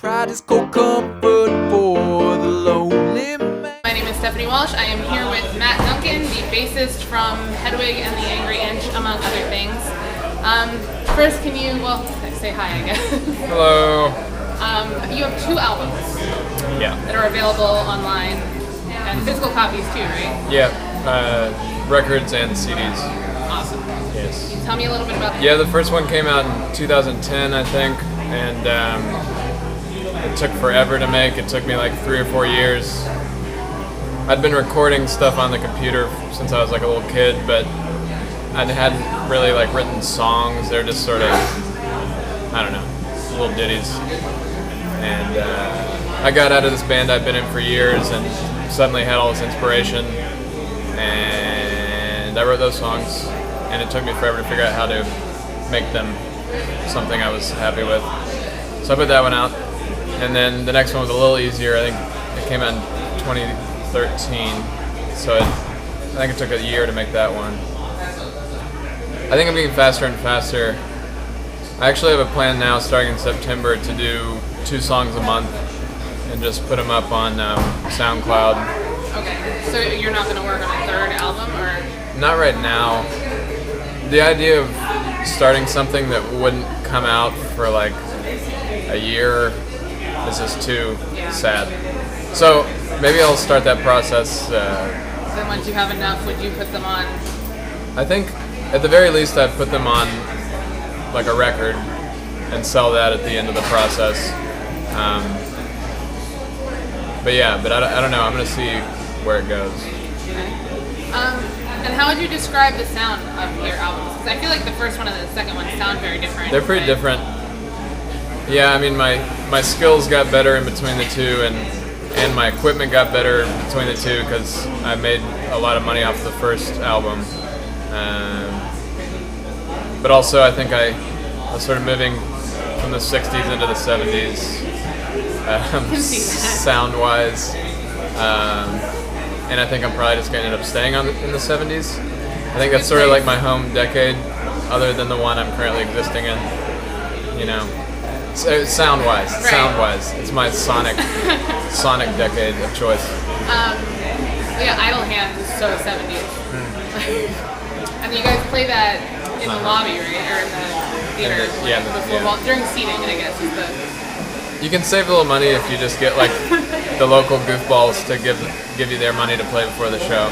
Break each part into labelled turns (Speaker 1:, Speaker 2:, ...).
Speaker 1: Pride is cold comfort for the lonely man.
Speaker 2: My name is Stephanie Walsh. I am here with Matt Duncan, the bassist from Hedwig and the Angry Inch, among other things. First, can you, say hi, I guess.
Speaker 3: Hello.
Speaker 2: You have 2 albums that are available online, and physical copies too, right?
Speaker 3: Yeah, records and CDs.
Speaker 2: Awesome.
Speaker 3: Yes.
Speaker 2: Can you tell me a little bit about that?
Speaker 3: Yeah, the first one came out in 2010, I think, and it took forever to make. It took me like 3 or 4 years. I'd been recording stuff on the computer since I was like a little kid, but I hadn't really like written songs. They're just sort of, I don't know, little ditties. And I got out of this band I'd been in for years and suddenly had all this inspiration. And I wrote those songs, and it took me forever to figure out how to make them something I was happy with. So I put that one out. And then the next one was a little easier. I think it came out in 2013. So I think it took a year to make that one. I think I'm getting faster and faster. I actually have a plan now, starting in September, to do 2 songs a month and just put them up on SoundCloud.
Speaker 2: Okay, so you're not going to work on a 3rd album, or?
Speaker 3: Not right now. The idea of starting something that wouldn't come out for like a year is just too sad. So maybe I'll start that process.
Speaker 2: Then once you have enough, would you put them on?
Speaker 3: I think at the very least I'd put them on like a record and sell that at the end of the process. But I don't know. I'm going to see where it goes.
Speaker 2: Okay. And how would you describe the sound of your albums? Because I feel like the first one and the second one sound very different.
Speaker 3: They're pretty different. Yeah, I mean, my skills got better in between the 2, and my equipment got better between the 2 because I made a lot of money off the first album. But also, I think I was sort of moving from the 60s into the 70s, sound-wise. And I think I'm probably just going to end up staying in the 70s. I think that's sort of like my home decade, other than the one I'm currently existing in. You know, so sound-wise, it's my sonic decade of choice.
Speaker 2: Yeah, Idle Hands is so 70s. And you guys play that in the lobby, right? Or in the theater? During seating, I guess, is the...
Speaker 3: You can save a little money if you just get like the local goofballs to give you their money to play before the show.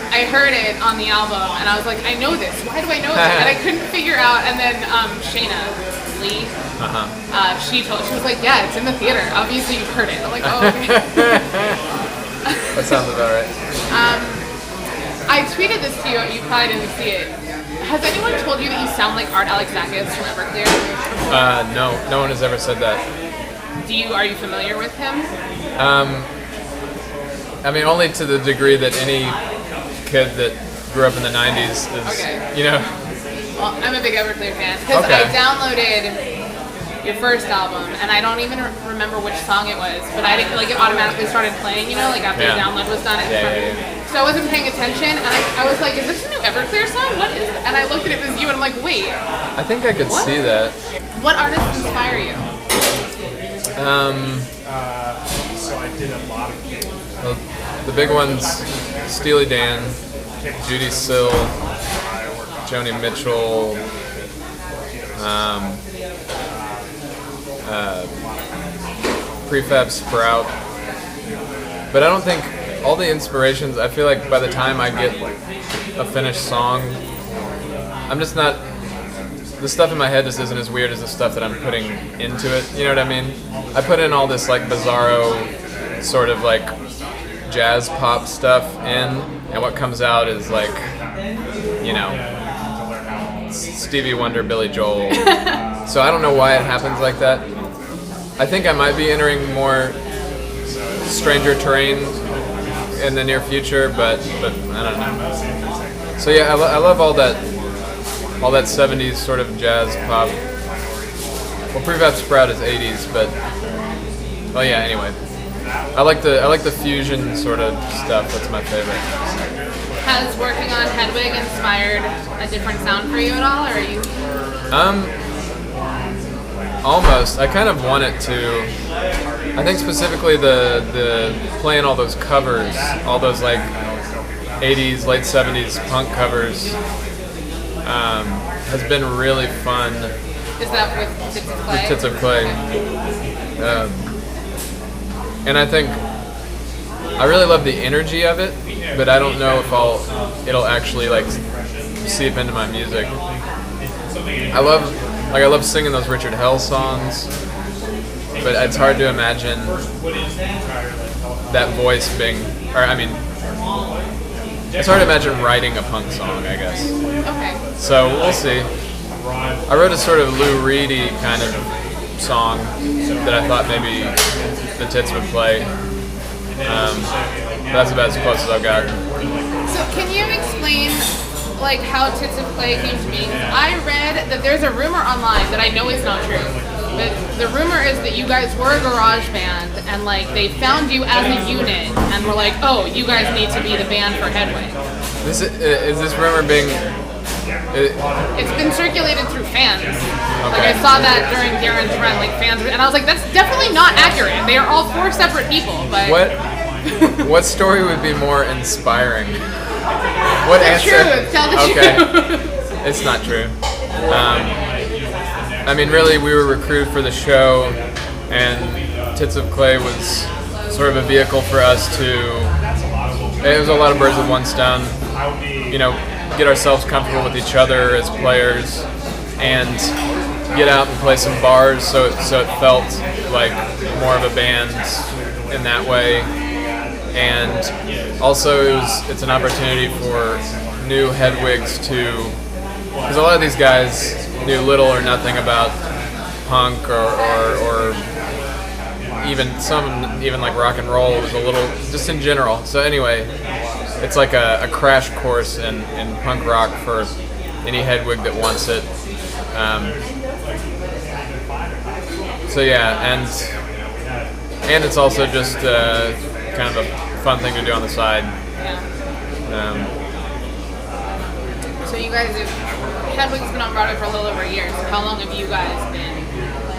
Speaker 2: I heard it on the album, and I was like, I know this. Why do I know this? And I couldn't figure out. And then Shayna Lee, she was like, yeah, it's in the theater. Obviously, you've heard it. I'm like, oh, okay.
Speaker 3: That sounds about right.
Speaker 2: I tweeted this to you. You probably didn't see it. Has anyone told you that you sound like Art Alexakis from Everclear?
Speaker 3: No one has ever said that.
Speaker 2: Are you familiar with him?
Speaker 3: I mean, only to the degree that any kid that grew up in the 90s is, you know.
Speaker 2: Well, I'm a big Everclear fan because I downloaded your first album, and I don't even remember which song it was, but I didn't, like, it automatically started playing, you know, like after the download was done. So I wasn't paying attention, and I was like, is this a new Everclear song? What is it? And I looked at it, it was you, and I'm like, wait.
Speaker 3: I think I could see that.
Speaker 2: What artists inspire you?
Speaker 4: So I did a lot of...
Speaker 3: Well, the big ones, Steely Dan, Judy Sill, Joni Mitchell, Prefab Sprout. But I don't think all the inspirations, I feel like by the time I get a finished song, I'm just not, the stuff in my head just isn't as weird as the stuff that I'm putting into it, you know what I mean? I put in all this like bizarro sort of like jazz pop stuff in, and what comes out is like, you know, Stevie Wonder, Billy Joel. So I don't know why it happens like that. I think I might be entering more stranger terrain in the near future, but I don't know. So yeah, I love all that 70s sort of jazz pop. Well, Prefab Sprout is 80s, but well, yeah. Anyway, I like the fusion sort of stuff. That's my favorite.
Speaker 2: Has working on Hedwig inspired a different sound for you at all, or are you?
Speaker 3: Almost. I kind of want it to. I think specifically the playing all those covers, all those like 80s, late 70s punk covers, has been really fun.
Speaker 2: Is that with Tits of Clay?
Speaker 3: With Tits of Clay. And I think I really love the energy of it, but I don't know if it'll actually like seep into my music. I love singing those Richard Hell songs, but it's hard to imagine that voice being, it's hard to imagine writing a punk song, I guess.
Speaker 2: Okay.
Speaker 3: So we'll see. I wrote a sort of Lou Reedy kind of song that I thought maybe the Tits would play. That's about as close as I've got.
Speaker 2: So can you explain like how Tits of Clay came to be? I read that there's a rumor online that I know is not true, but the rumor is that you guys were a garage band and like they found you as a unit and were like, oh, you guys need to be the band for Hedwig.
Speaker 3: Is this rumor being?
Speaker 2: It's been circulated through fans. Okay. Like I saw that during Darren's run, like fans, and I was like, that's definitely not accurate. They are all 4 separate people. But
Speaker 3: what story would be more inspiring? What
Speaker 2: the
Speaker 3: answer?
Speaker 2: Truth. Tell the
Speaker 3: truth. It's not true. I mean, really, we were recruited for the show, and Tits of Clay was sort of a vehicle for us to. It was a lot of birds with one stone. Get ourselves comfortable with each other as players, and get out and play some bars. So it felt like more of a band in that way. And also it's an opportunity for new Hedwigs because a lot of these guys knew little or nothing about punk or even like rock and roll. It was a little just in general. So anyway, it's like a crash course in punk rock for any Hedwig that wants it. So yeah, and it's also just kind of a fun thing to do on the side.
Speaker 2: Yeah. So you guys Hedwig's been on Broadway for a little over a year. So how long have you guys been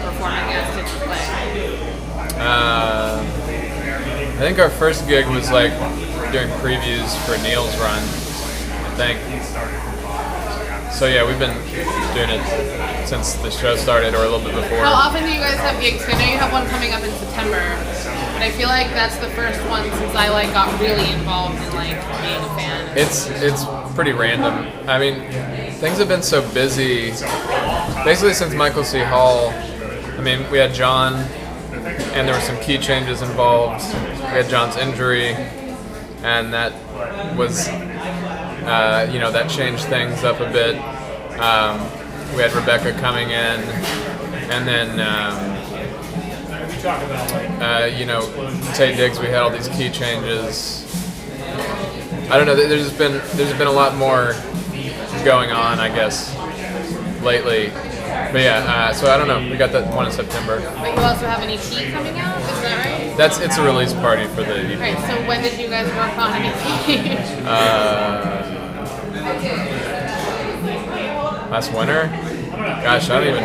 Speaker 2: performing as Tits of Clay?
Speaker 3: I think our first gig was like doing previews for Neil's run, I think. So yeah, we've been doing it since the show started or a little bit before.
Speaker 2: How often do you guys have gigs? I know you have one coming up in September, but I feel like that's the first one since I like got really involved in like being a fan.
Speaker 3: It's pretty random. I mean, things have been so busy. Basically since Michael C. Hall, I mean, we had John, and there were some key changes involved. We had John's injury, and that was, that changed things up a bit. We had Rebecca coming in, and then, Tay Diggs, we had all these key changes. I don't know, there's been a lot more going on, I guess, lately. But yeah, so I don't know. We got that one in September.
Speaker 2: But you also have an EP coming out, is that right?
Speaker 3: It's a release party for the EP.
Speaker 2: Right, so when did you guys work on an EP?
Speaker 3: Last winter? Gosh, I don't even.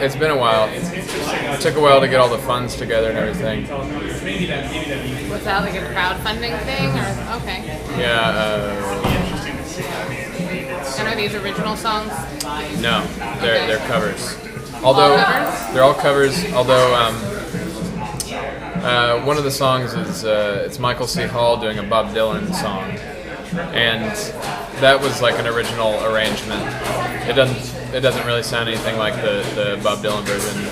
Speaker 3: It's been a while. It took a while to get all the funds together and everything.
Speaker 2: Was that like a crowdfunding thing, or okay?
Speaker 3: Yeah.
Speaker 2: And are these original songs?
Speaker 3: No, they're covers. Although they're all covers. Although one of the songs is it's Michael C. Hall doing a Bob Dylan song, and that was like an original arrangement. It doesn't really sound anything like the Bob Dylan version.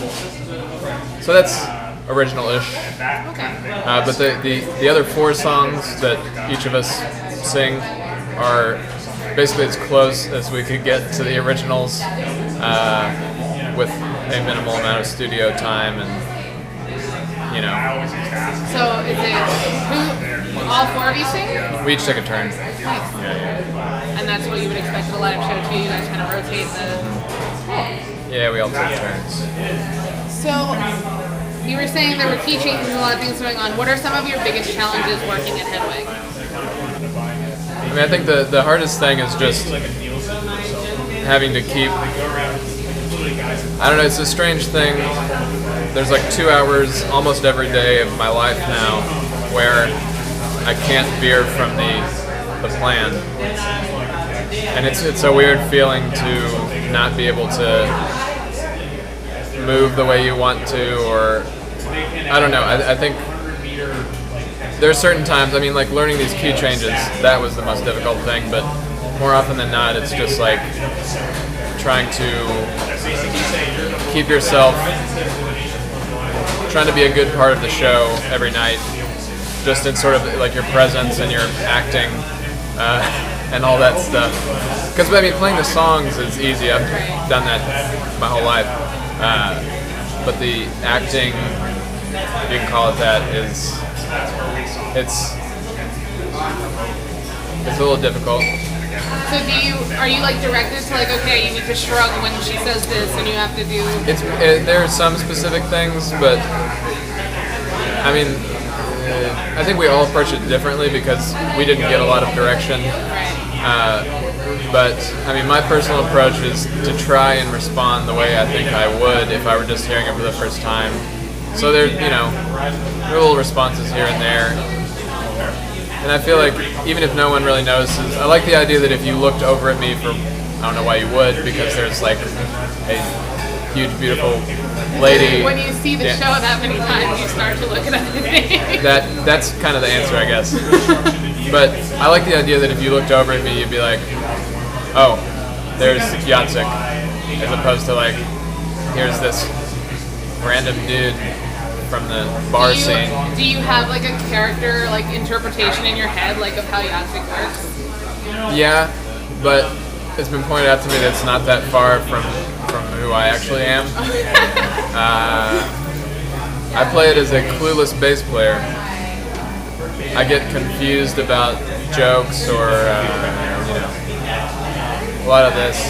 Speaker 3: So that's original-ish.
Speaker 2: Okay.
Speaker 3: But the other 4 songs that each of us sing are basically as close as we could get to the originals, with a minimal amount of studio time and.
Speaker 2: So is it all 4 of you sing?
Speaker 3: We each take a turn.
Speaker 2: Nice.
Speaker 3: Yeah.
Speaker 2: And that's what you would expect at a live show too. You guys kind of rotate the.
Speaker 3: Yeah, we all take turns.
Speaker 2: So you were saying there were key changes and a lot of things going on. What are some of your biggest challenges working at Hedwig?
Speaker 3: I mean, I think the hardest thing is just having to keep I don't know, it's a strange thing. There's like 2 hours almost every day of my life now where I can't veer from the plan. And it's a weird feeling to not be able to move the way you want to, or I don't know. I think there are certain times, I mean, like learning these key changes, that was the most difficult thing, but more often than not, it's just like trying to keep yourself, trying to be a good part of the show every night, just in sort of like your presence and your acting and all that stuff. Because, I mean, playing the songs is easy. I've done that my whole life. But the acting, you can call it that, it's a little difficult.
Speaker 2: So are you like directed to like, okay, you need to shrug when she says this and you have to do...
Speaker 3: There are some specific things, but I mean, I think we all approach it differently because we didn't get a lot of direction. But I mean, my personal approach is to try and respond the way I think I would if I were just hearing it for the first time. So there are little responses here and there. And I feel like even if no one really notices, I like the idea that if you looked over at me for, I don't know why you would, because there's like a huge, beautiful lady.
Speaker 2: When you see the show that many times, you start to look at everything.
Speaker 3: That's kind of the answer, I guess. But I like the idea that if you looked over at me, you'd be like, oh, there's Jacek, as opposed to like, here's this random dude from the bar scene.
Speaker 2: Do you have like a character like interpretation in your head, like of how Jacek works?
Speaker 3: Yeah, but it's been pointed out to me that it's not that far from who I actually am. I play it as a clueless bass player. I get confused about jokes or a lot of this.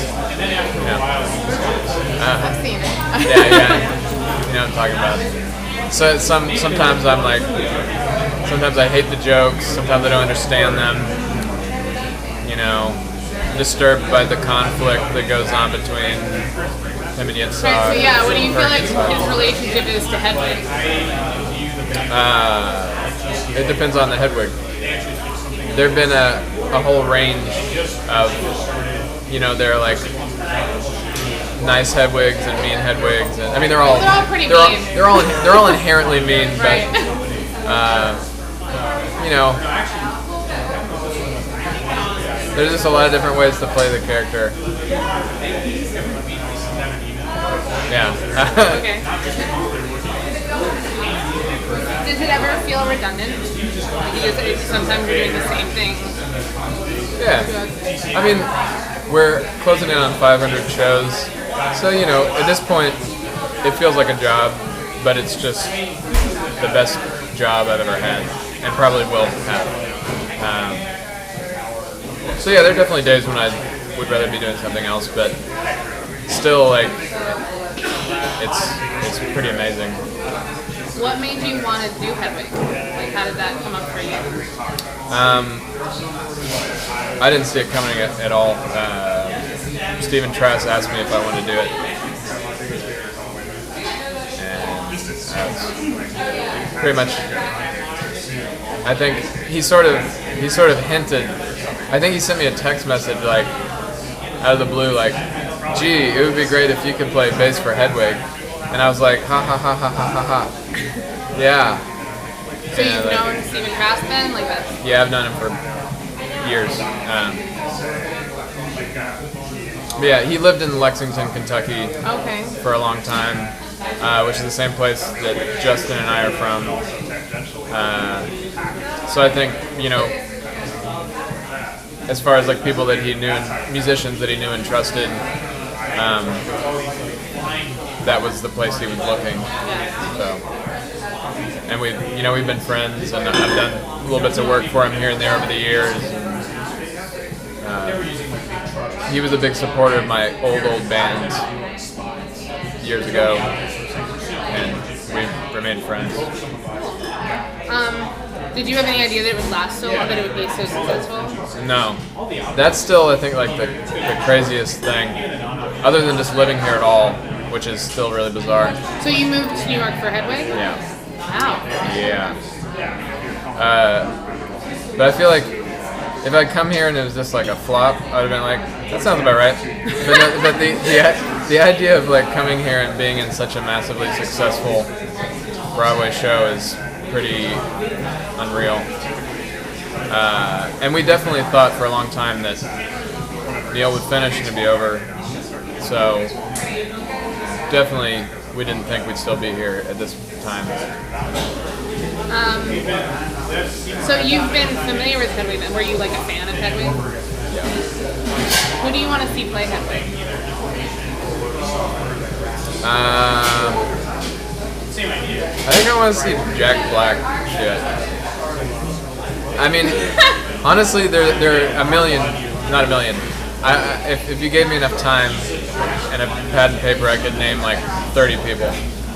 Speaker 2: I've seen it.
Speaker 3: Yeah, you know what I'm talking about. So sometimes I'm like, sometimes I hate the jokes, sometimes I don't understand them, disturbed by the conflict that goes on between him and Yitzhak.
Speaker 2: Right, so yeah, what do you feel like his relationship is to Hedwig?
Speaker 3: It depends on the Hedwig. There have been a whole range of, there are like nice Hedwigs and mean Hedwigs, and I mean they're all
Speaker 2: pretty mean.
Speaker 3: They're all inherently mean, but there's just a lot of different ways to play the character. Yeah.
Speaker 2: Okay. Does it ever feel redundant? Because sometimes you're doing the same thing.
Speaker 3: Yeah. I mean, we're closing in on 500 shows. So, at this point, it feels like a job, but it's just the best job I've ever had, and probably will have. So yeah, there are definitely days when I would rather be doing something else, but still, like, it's pretty amazing.
Speaker 2: What made you want to do Hedwig? Like, how did that come up for you?
Speaker 3: I didn't see it coming at all. Stephen Trass asked me if I wanted to do it, and pretty much, I think he sort of hinted. I think he sent me a text message like out of the blue, like, "Gee, it would be great if you could play bass for Hedwig," and I was like, "Ha ha ha ha ha ha ha." Yeah.
Speaker 2: So you've known Stephen Trass then, like that?
Speaker 3: Yeah, I've known him for years. But yeah, he lived in Lexington, Kentucky for a long time, which is the same place that Justin and I are from. So I think, as far as like people that he knew, and musicians that he knew and trusted, that was the place he was looking. So, and we've been friends, and I've done little bits of work for him here and there over the years. He was a big supporter of my old band years ago, and we remained friends.
Speaker 2: Did you have any idea that it would last so long, that it would be so successful?
Speaker 3: No. That's still, I think, like the craziest thing. Other than just living here at all, which is still really bizarre.
Speaker 2: So you moved to New York for Hedwig?
Speaker 3: Yeah.
Speaker 2: Wow.
Speaker 3: Yeah. But I feel like if I'd come here and it was just like a flop, I would have been like, that sounds about right. But the idea of like coming here and being in such a massively successful Broadway show is pretty unreal. And we definitely thought for a long time that Neil would finish and it'd be over. So definitely we didn't think we'd still be here at this time.
Speaker 2: So you've been familiar with Hedwig then? Were you like a fan of Hedwig?
Speaker 3: Yeah.
Speaker 2: Who do you want to see play Hedwig?
Speaker 3: I think I want to see Jack Black do it. I mean, honestly, there are a million, not a million. If you gave me enough time and a pad and paper, I could name like 30 people.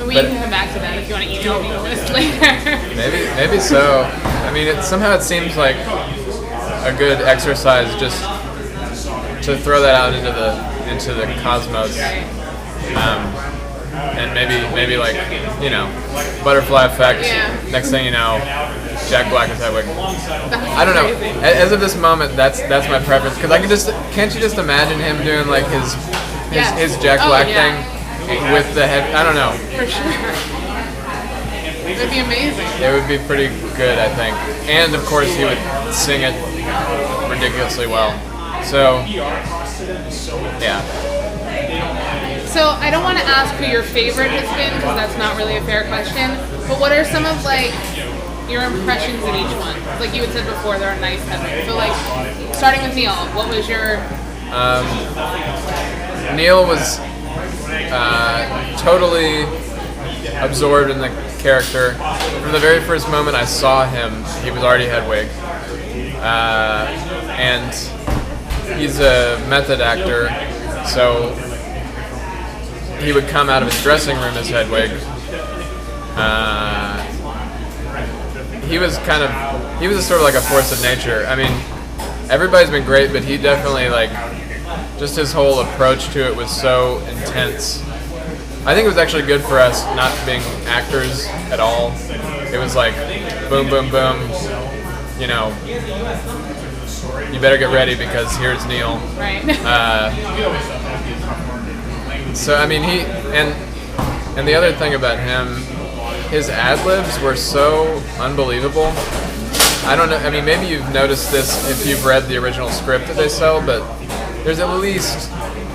Speaker 2: We can come back to that if you want to email me the list later.
Speaker 3: Maybe so. I mean, somehow it seems like a good exercise just to throw that out into the cosmos. And maybe like, you know, butterfly effect. Yeah. Next thing you know, Jack Black is Hedwig. I don't know. As of this moment, that's my preference because can't you just imagine him doing like his Jack Black thing with the head? I don't know.
Speaker 2: For sure. It would be amazing.
Speaker 3: It would be pretty good, I think. And of course, he would sing it ridiculously well. So, yeah.
Speaker 2: So I don't want to ask who your favorite has been because that's not really a fair question. But what are some of like your impressions in each one? Like you had said before, they're a nice Hedwig. So like, starting with Neil, what was your?
Speaker 3: Neil was totally absorbed in the character. From the very first moment I saw him, he was already Hedwig, and he's a method actor, so he would come out of his dressing room as Hedwig. He was sort of like a force of nature. I mean, everybody's been great, but he definitely like, just his whole approach to it was so intense. I think it was actually good for us not being actors at all. It was like, boom, boom, boom, you know, you better get ready because here's Neil.
Speaker 2: Right.
Speaker 3: So I mean, and the other thing about him, his ad-libs were so unbelievable. I don't know, I mean, maybe you've noticed this if you've read the original script that they sell, but there's at least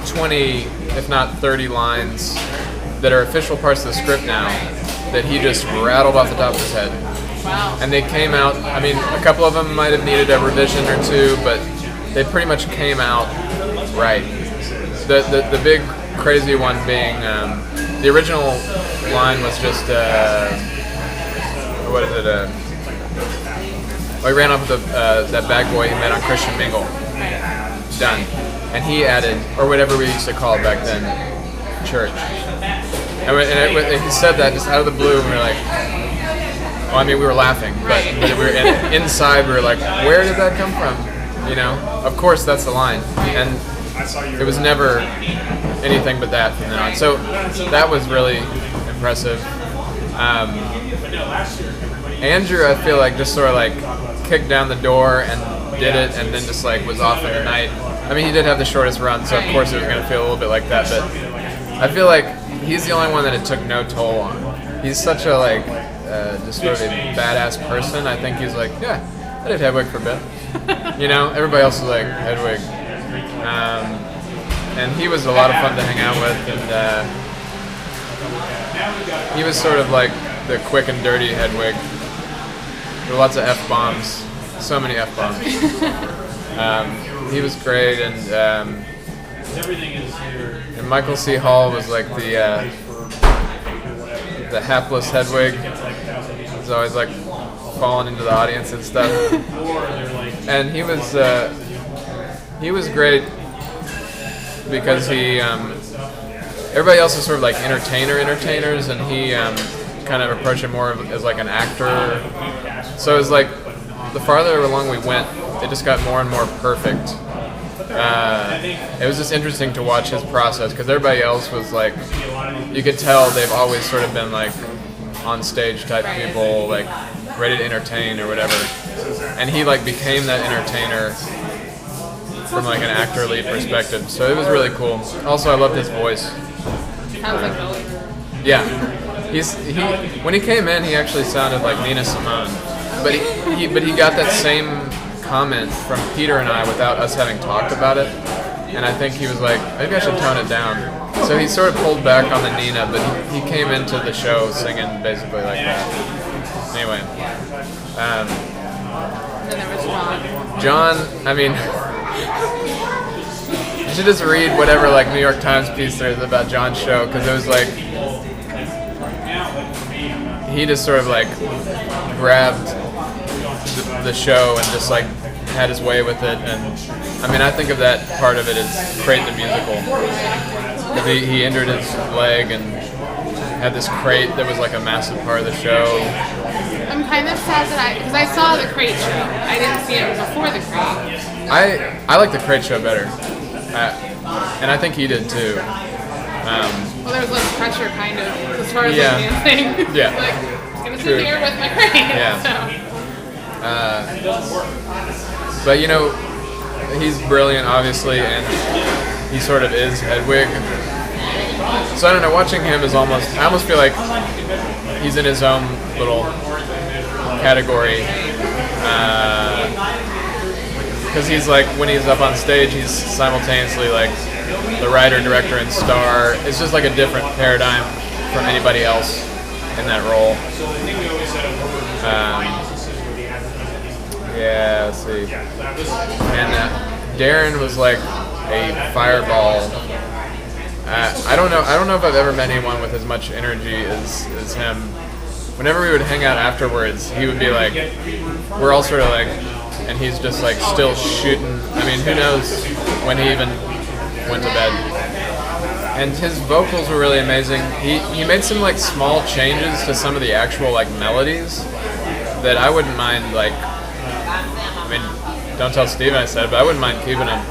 Speaker 3: 20, if not 30 lines that are official parts of the script now that he just rattled off the top of his head.
Speaker 2: Wow.
Speaker 3: And they came out, I mean, a couple of them might have needed a revision or two, but they pretty much came out right. The big crazy one being, the original line was just, what is it, he ran off with that bag boy he met on Christian Mingle. Done. And he added, or whatever we used to call it back then, church. And he said that just out of the blue, and we were like, well, I mean, we were laughing, but we were inside, we were like, where did that come from? You know, of course that's the line. And it was never anything but that from then on. So that was really impressive. Andrew, I feel like, just sort of like kicked down the door and did it, and then just like was off in the night. I mean, he did have the shortest run, so of course it was going to feel a little bit like that, but I feel like he's the only one that it took no toll on. He's such a like, just sort of a badass person. I think he's like, yeah, I did Hedwig for a bit. You know, everybody else was like, Hedwig. And he was a lot of fun to hang out with, and he was sort of like the quick and dirty Hedwig. There were lots of F-bombs, so many F-bombs. He was great, and Michael C. Hall was like the hapless Hedwig. He was always like falling into the audience and stuff. And he was great because he everybody else is sort of like entertainers, and he kind of approached it more as like an actor. So it was like the farther along we went, it just got more and more perfect. It was just interesting to watch his process because everybody else was like you could tell they've always sort of been like on stage type people, like ready to entertain or whatever. And he like became that entertainer from like an actor lead perspective. So it was really cool. Also, I loved his voice.
Speaker 2: Sounds like Billy.
Speaker 3: Yeah. He when he came in, he actually sounded like Nina Simone. But he got that same comment from Peter and I without us having talked about it. And I think he was like, maybe I should tone it down. So he sort of pulled back on the Nina, but he came into the show singing basically like that. Anyway.
Speaker 2: And then there was John.
Speaker 3: John, I mean, you should just read whatever like New York Times piece there is about John's show, because it was like, he just sort of like grabbed the show and just like had his way with it. And I mean, I think of that part of it as Crate the musical. He injured his leg and had this crate that was like a massive part of the show.
Speaker 2: I'm kind of sad that because I saw the Crate show. I didn't see it before the Crate.
Speaker 3: I like the Crate show better, and I think he did too.
Speaker 2: Well, there was less pressure, kind of, as far as like dancing.
Speaker 3: Yeah.
Speaker 2: Like, I'm gonna sit here with my Crate.
Speaker 3: Yeah.
Speaker 2: So.
Speaker 3: But you know, he's brilliant, obviously, and he sort of is Hedwig. So I don't know, watching him is I almost feel like he's in his own little category. Because he's like, when he's up on stage, he's simultaneously like the writer, director, and star. It's just like a different paradigm from anybody else in that role. Yeah, let's see. And Darren was like a fireball. I don't know if I've ever met anyone with as much energy as him. Whenever we would hang out afterwards, he would be like, we're all sort of like, and he's just like still shooting. I mean, who knows when he even went to bed. And his vocals were really amazing. He made some like small changes to some of the actual like melodies that I wouldn't mind like, I mean, don't tell Steven I said it, but I wouldn't mind keeping him.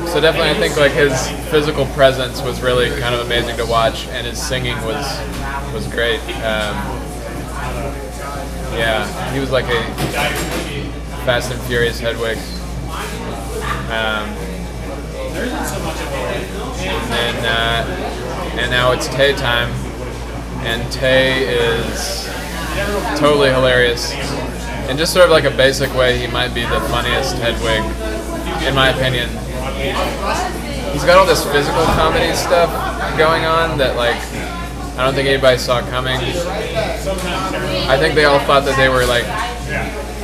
Speaker 3: So definitely, I think like his physical presence was really kind of amazing to watch, and his singing was great. Yeah, he was like a Fast and Furious Hedwig. And now it's Tay time, and Tay is totally hilarious. In just sort of like a basic way, he might be the funniest Hedwig, in my opinion. He's got all this physical comedy stuff going on that like I don't think anybody saw coming. I think they all thought that they were like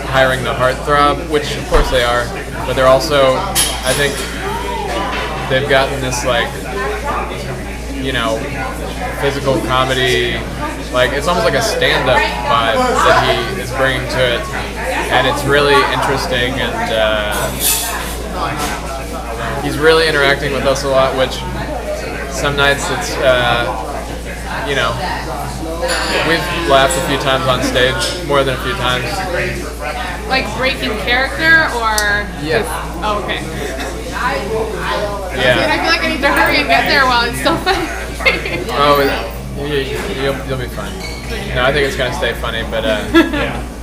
Speaker 3: hiring the heartthrob, which of course they are, but they're also, I think they've gotten this like, you know, physical comedy, like it's almost like a stand-up vibe that he is bringing to it, and it's really interesting, and he's really interacting with us a lot, which some nights it's, you know, we've laughed a few times on stage, more than a few times.
Speaker 2: Like breaking character, or
Speaker 3: yeah.
Speaker 2: Oh, okay.
Speaker 3: Yeah.
Speaker 2: I feel like I need to hurry and get there while it's still funny.
Speaker 3: Oh, you'll be fine. No, I think it's gonna stay funny, but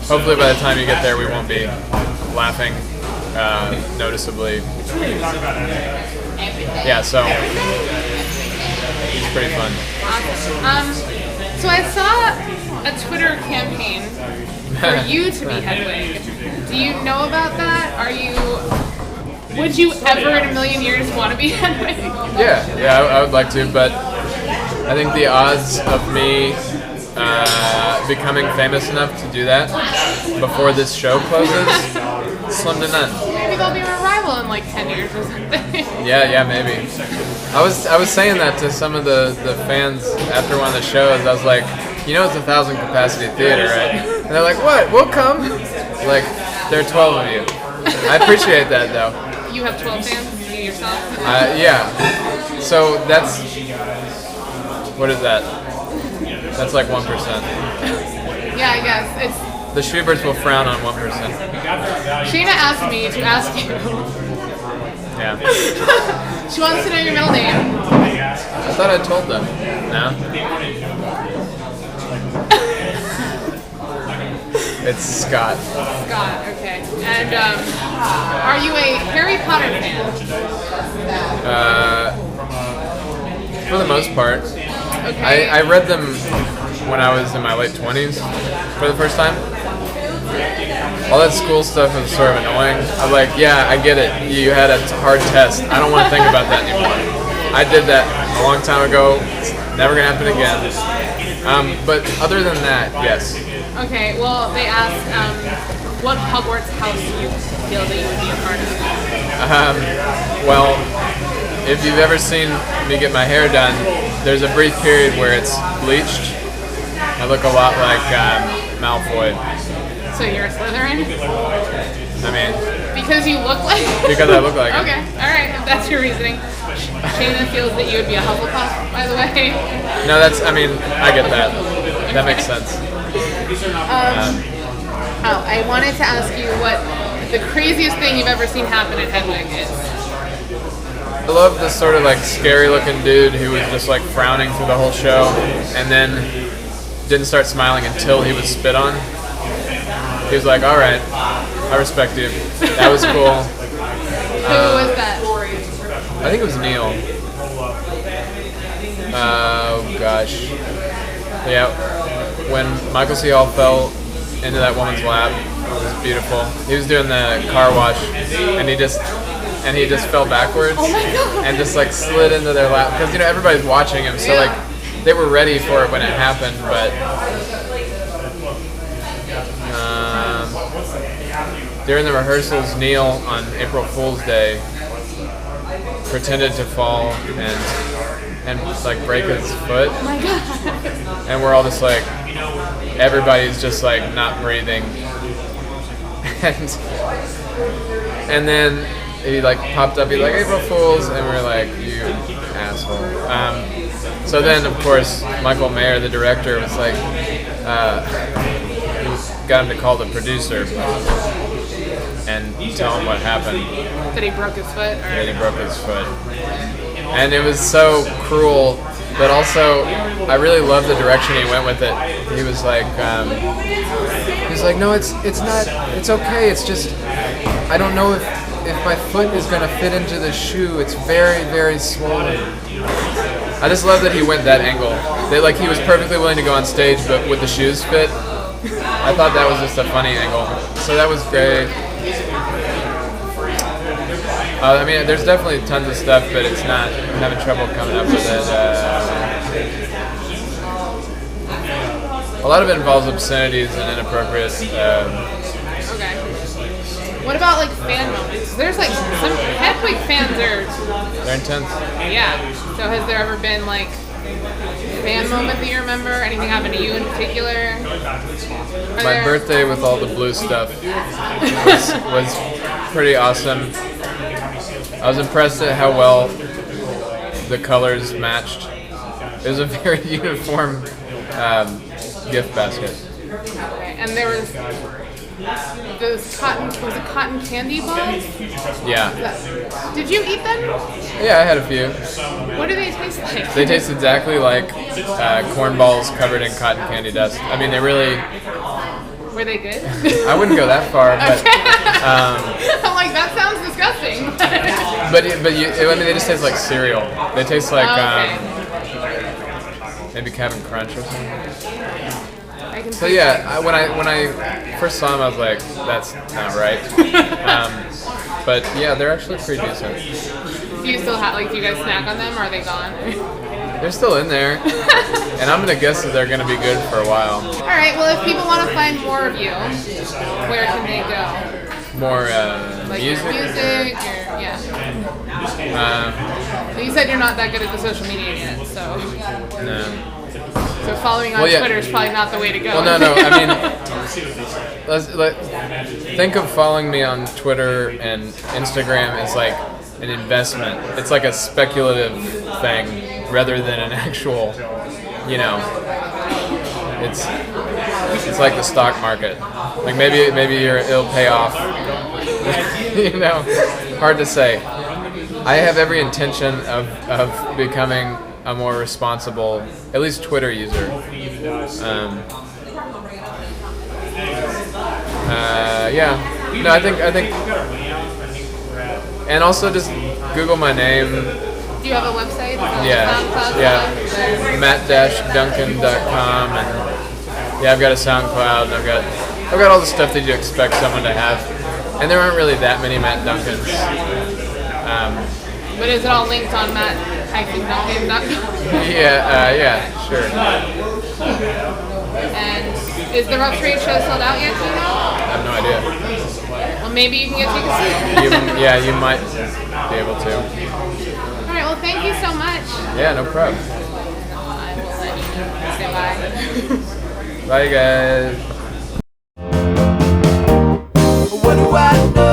Speaker 3: hopefully by the time you get there, we won't be laughing noticeably. Yeah, so it's pretty fun.
Speaker 2: Awesome. So I saw a Twitter campaign for you to be Hedwig. Do you know about that? Would you ever in a million years want to be Hedwig?
Speaker 3: Yeah, I would like to, but I think the odds of me becoming famous enough to do that before this show closes, slim to none.
Speaker 2: Maybe there'll be a revival in like 10 years or something.
Speaker 3: Yeah, maybe. I was saying that to some of the fans after one of the shows. I was like, you know, it's a 1,000 capacity theater, right? And they're like, what? We'll come. Like, there are 12 of you. I appreciate that though.
Speaker 2: You have 12 fans, you yourself?
Speaker 3: Yeah. So that's, what is that? That's like 1%.
Speaker 2: Yeah, I guess. It's.
Speaker 3: The Schuberts will frown on 1%.
Speaker 2: Sheena asked me to ask you.
Speaker 3: Yeah.
Speaker 2: She wants to know your middle name.
Speaker 3: I thought I told them. No? It's Scott.
Speaker 2: Scott, okay. And are you a Harry Potter fan?
Speaker 3: For the most part.
Speaker 2: Okay.
Speaker 3: I read them when I was in my late 20s for the first time. All that school stuff was sort of annoying. I'm like, yeah, I get it. You had a hard test. I don't want to think about that anymore. I did that a long time ago. It's never going to happen again. But other than that, yes.
Speaker 2: Okay, well, they asked what Hogwarts house you feel that you would be a part of.
Speaker 3: Well, if you've ever seen me get my hair done, there's a brief period where it's bleached. I look a lot like Malfoy.
Speaker 2: So you're a Slytherin?
Speaker 3: I mean...
Speaker 2: Because you look like it?
Speaker 3: Because I look like it.
Speaker 2: Okay, alright, if that's your reasoning. Shayna feels that you would be a Hufflepuff, by the way.
Speaker 3: No, I get that. That makes sense.
Speaker 2: I wanted to ask you what the craziest thing you've ever seen happen at Hedwig is.
Speaker 3: I love this sort of like scary looking dude who was just like frowning through the whole show and then didn't start smiling until he was spit on. He was like, alright, I respect you. That was cool.
Speaker 2: Who was that?
Speaker 3: I think it was Neil. Oh gosh. Yeah, when Michael C. Hall fell into that woman's lap, it was beautiful. He was doing the car wash and he just fell backwards and just like slid into their lap because everybody's watching him, so like they were ready for it when it happened, but during the rehearsals, Neil on April Fool's Day pretended to fall and like break his foot.
Speaker 2: Oh my god.
Speaker 3: And we're all just like, everybody's just like not breathing. And then he like popped up, he's like, April Fools, and we're like, you asshole. So then of course Michael Mayer, the director, was like, got him to call the producer and tell him what happened.
Speaker 2: That he broke his foot? Or?
Speaker 3: Yeah, he broke his foot. And it was so cruel, but also I really loved the direction he went with it. He was like, no, it's not, it's okay. It's just, I don't know if my foot is gonna fit into the shoe. It's very, very swollen. I just love that he went that angle. That he was perfectly willing to go on stage, but would the shoes fit? I thought that was just a funny angle. So that was great. I mean, there's definitely tons of stuff, but it's not. I'm having trouble coming up with it. A lot of it involves obscenities and inappropriate.
Speaker 2: Okay. What about fan moments? There's some Hedwig fans are.
Speaker 3: They're intense.
Speaker 2: Yeah. So has there ever been fan moment that you remember? Anything happened to you in particular?
Speaker 3: My birthday with all the blue stuff was pretty awesome. I was impressed at how well the colors matched. It was a very uniform gift basket.
Speaker 2: Okay. And there was those cotton candy balls?
Speaker 3: Yeah.
Speaker 2: Did you eat them?
Speaker 3: Yeah, I had a few.
Speaker 2: What do they taste like?
Speaker 3: They taste exactly like corn balls covered in cotton candy dust. I mean, they really...
Speaker 2: Were they good?
Speaker 3: I wouldn't go that far, but...
Speaker 2: I'm like, that sounds disgusting.
Speaker 3: but they just taste like cereal. They taste like maybe Cap'n Crunch or something. So yeah, when I first saw them, I was like, that's not right. But yeah, they're actually pretty decent.
Speaker 2: Do you still have do you guys snack on them, or are they gone?
Speaker 3: They're still in there, and I'm gonna guess that they're gonna be good for a while.
Speaker 2: All right. Well, if people want to find more of you, where can they go?
Speaker 3: More
Speaker 2: music, or yeah. You said you're not that good at the social media yet, so.
Speaker 3: No.
Speaker 2: So following on Twitter is probably not the way to go.
Speaker 3: Well, no. I mean, think of following me on Twitter and Instagram as like an investment. It's like a speculative thing rather than an actual, It's like the stock market. Maybe it'll pay off. Hard to say. I have every intention of becoming a more responsible, at least Twitter user. Yeah. No, I think, and also just Google my name.
Speaker 2: Do you have a website?
Speaker 3: Yeah. Matt-Duncan.com, and I've got a SoundCloud, and I've got all the stuff that you expect someone to have, and there aren't really that many Matt Duncans.
Speaker 2: But is it all linked on Matt-Duncan.com?
Speaker 3: Yeah, sure.
Speaker 2: And is the Rough Trade show sold out yet? Do you know?
Speaker 3: I have no idea.
Speaker 2: Well, maybe you can get tickets.
Speaker 3: You might be able to.
Speaker 2: All right. Well, thank you so much.
Speaker 3: Yeah, no problem.
Speaker 2: I will let you say bye.
Speaker 3: Bye, guys.
Speaker 1: What do I know?